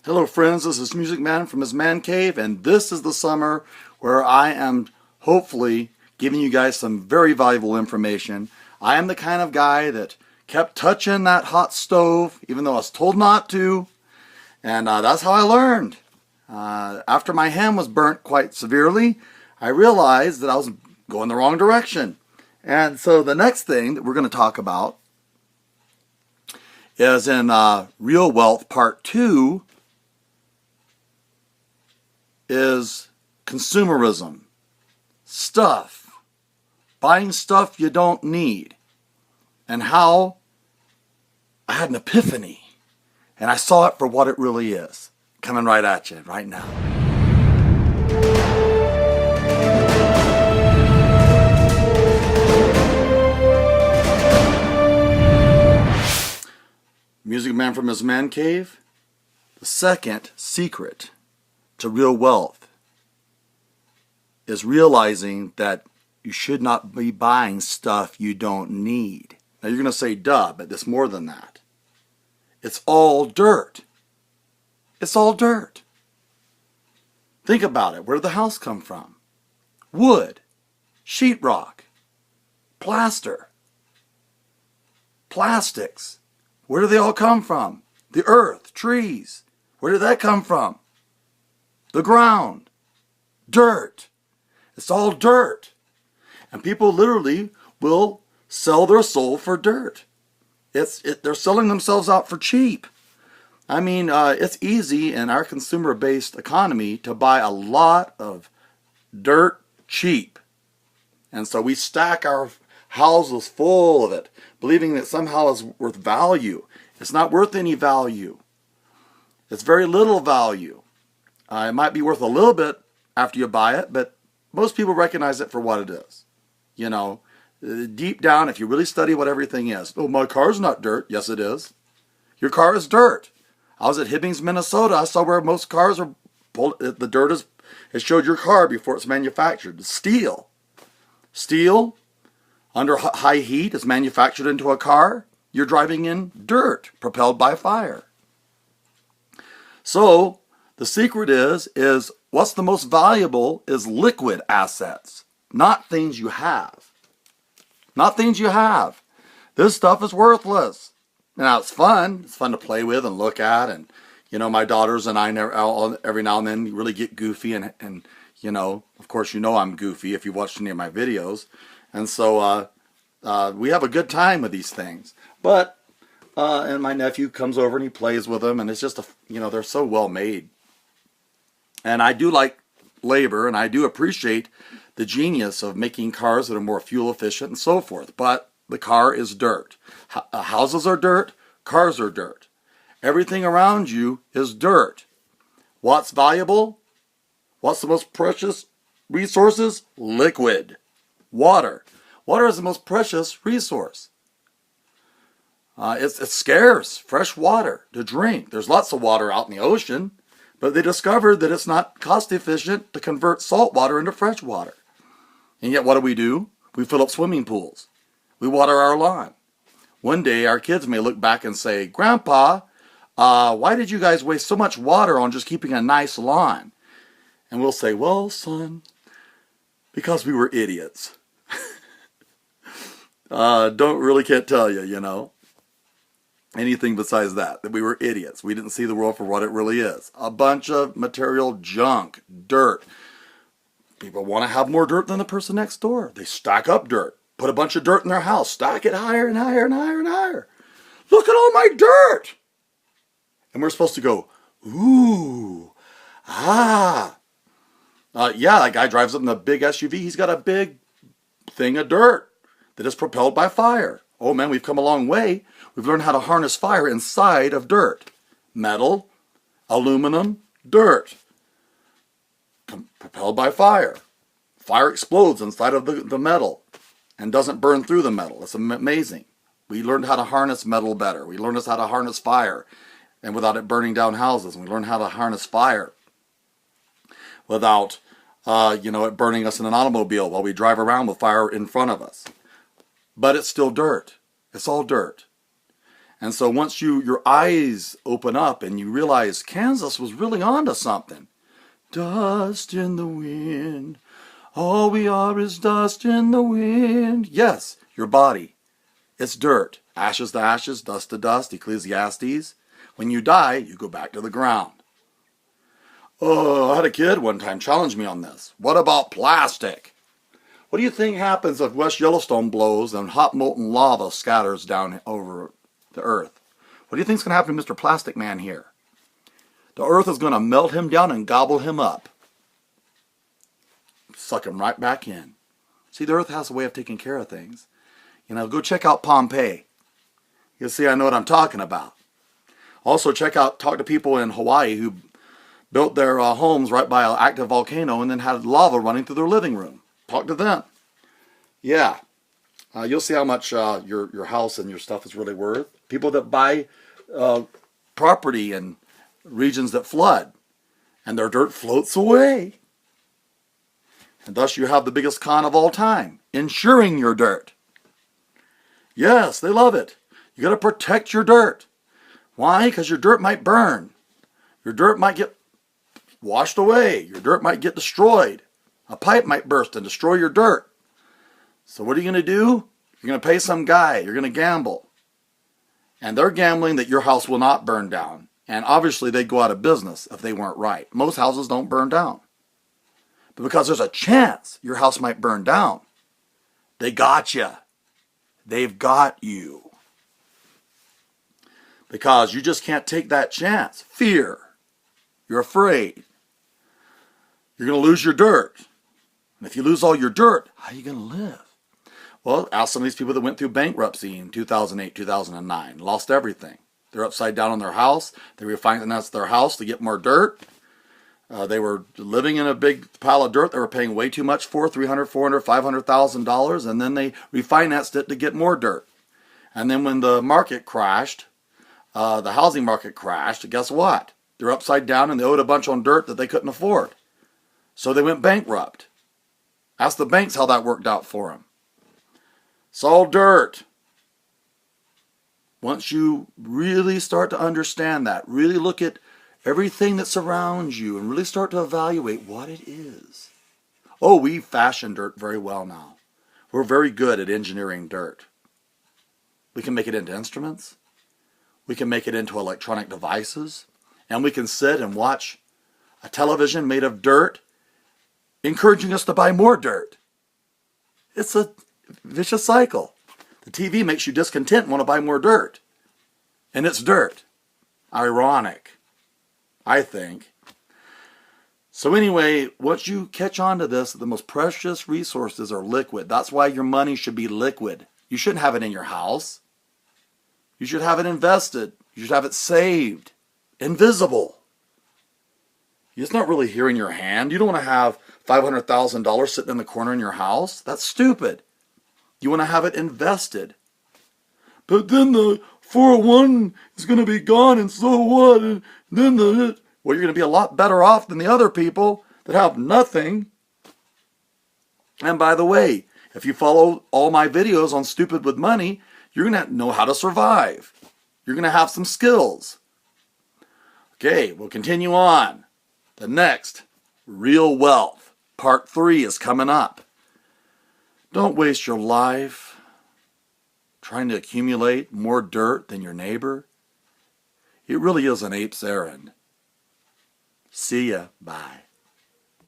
Hello friends, this is Music Man from his man cave, and this is the summer where I am hopefully giving you guys some very valuable information. I am the kind of guy that kept touching that hot stove even though I was told not to, and that's how I learned. After my hand was burnt quite severely, I realized that I was going the wrong direction. And so the next thing that we're going to talk about is in Real Wealth Part 2, is consumerism, buying stuff you don't need, and how I had an epiphany and I saw it for what it really is. Coming right at you right now. Music Man from his man cave. The second secret to real wealth is realizing that you should not be buying stuff you don't need. Now you're going to say, duh, but it's more than that. It's all dirt. It's all dirt. Think about it. Where did the house come from? Wood, sheetrock, plaster, plastics. Where do they all come from? The earth, trees. Where did that come from? The ground, dirt. It's all dirt. And people literally will sell their soul for dirt. They're selling themselves out for cheap. I mean, it's easy in our consumer-based economy to buy a lot of dirt cheap. And so we stack our houses full of it, believing that somehow it's worth value. It's not worth any value. It's very little value. It might be worth a little bit after you buy it, but most people recognize it for what it is. You know, deep down, if you really study what everything is. Oh, my car's not dirt. Yes, it is. Your car is dirt. I was at Hibbings, Minnesota. I saw where most cars are pulled. The dirt is, it showed your car before it's manufactured. Steel. Steel, under high heat, is manufactured into a car. You're driving in dirt, propelled by fire. So, the secret is what's the most valuable is liquid assets, not things you have. Not things you have. This stuff is worthless. Now, it's fun. It's fun to play with and look at. And, you know, my daughters and I every now and then really get goofy. And you know, of course, you know I'm goofy if you watched any of my videos. And so we have a good time with these things. But, and my nephew comes over and he plays with them. And it's just, they're so well made. And I do like labor, and I do appreciate the genius of making cars that are more fuel efficient and so forth. But the car is dirt. Houses are dirt. Cars are dirt. Everything around you is dirt. What's valuable? What's the most precious resources? Liquid. Water. Water is the most precious resource. It's scarce. Fresh water to drink. There's lots of water out in the ocean. But they discovered that it's not cost efficient to convert salt water into fresh water. And yet what do? We fill up swimming pools. We water our lawn. One day our kids may look back and say, Grandpa, why did you guys waste so much water on just keeping a nice lawn? And we'll say, well, son, because we were idiots. Can't tell you, anything besides that we were idiots. We didn't see the world for what it really is. A bunch of material junk, dirt. People want to have more dirt than the person next door. They stack up dirt. Put a bunch of dirt in their house. Stack it higher and higher and higher and higher. Look at all my dirt. And we're supposed to go, ooh, ah. That guy drives up in the big SUV. He's got a big thing of dirt that is propelled by fire. Oh man, we've come a long way. We've learned how to harness fire inside of dirt. Metal, aluminum, dirt. Propelled by fire. Fire explodes inside of the metal and doesn't burn through the metal. It's amazing. We learned how to harness metal better. We learned how to harness fire and without it burning down houses. And we learned how to harness fire without it burning us in an automobile while we drive around with fire in front of us. But it's still dirt. It's all dirt. And so once your eyes open up and you realize Kansas was really onto something. Dust in the wind. All we are is dust in the wind. Yes, your body. It's dirt. Ashes to ashes, dust to dust, Ecclesiastes. When you die, you go back to the ground. Oh, I had a kid one time challenge me on this. What about plastic? What do you think happens if West Yellowstone blows and hot molten lava scatters down over the earth? What do you think is going to happen to Mr. Plastic Man here? The earth is going to melt him down and gobble him up. Suck him right back in. See, the earth has a way of taking care of things. You know, go check out Pompeii. You'll see I know what I'm talking about. Also talk to people in Hawaii who built their homes right by an active volcano and then had lava running through their living room. Talk to them. Yeah. You'll see how much your house and your stuff is really worth. People that buy property in regions that flood and their dirt floats away. And thus you have the biggest con of all time, insuring your dirt. Yes, they love it. You got to protect your dirt. Why? Because your dirt might burn. Your dirt might get washed away. Your dirt might get destroyed. A pipe might burst and destroy your dirt. So what are you going to do? You're going to pay some guy. You're going to gamble. And they're gambling that your house will not burn down. And obviously they'd go out of business if they weren't right. Most houses don't burn down. But because there's a chance your house might burn down, they got you. They've got you. Because you just can't take that chance. Fear. You're afraid. You're going to lose your dirt. And if you lose all your dirt, how are you going to live? Well, ask some of these people that went through bankruptcy in 2008, 2009. Lost everything. They're upside down on their house. They refinanced their house to get more dirt. They were living in a big pile of dirt they were paying way too much for, $300,000, $400,000, $500,000, and then they refinanced it to get more dirt. And then when the market crashed, the housing market crashed, guess what? They're upside down and they owed a bunch on dirt that they couldn't afford. So they went bankrupt. Ask the banks how that worked out for them. It's all dirt. Once you really start to understand that, really look at everything that surrounds you and really start to evaluate what it is. Oh, we fashion dirt very well now. We're very good at engineering dirt. We can make it into instruments. We can make it into electronic devices. And we can sit and watch a television made of dirt, encouraging us to buy more dirt. It's a vicious cycle. The TV makes you discontent and want to buy more dirt. And it's dirt. Ironic, I think. So anyway, once you catch on to this, the most precious resources are liquid. That's why your money should be liquid. You shouldn't have it in your house. You should have it invested. You should have it saved. Invisible. It's not really here in your hand. You don't want to have $500,000 sitting in the corner in your house. That's stupid. You want to have it invested. But then the 401 is going to be gone, and so what? And then well, you're going to be a lot better off than the other people that have nothing. And by the way, if you follow all my videos on Stupid with Money, you're going to know how to survive. You're going to have some skills. Okay, we'll continue on. The next, Real Wealth, Part 3 is coming up. Don't waste your life trying to accumulate more dirt than your neighbor. It really is an ape's errand. See ya. Bye.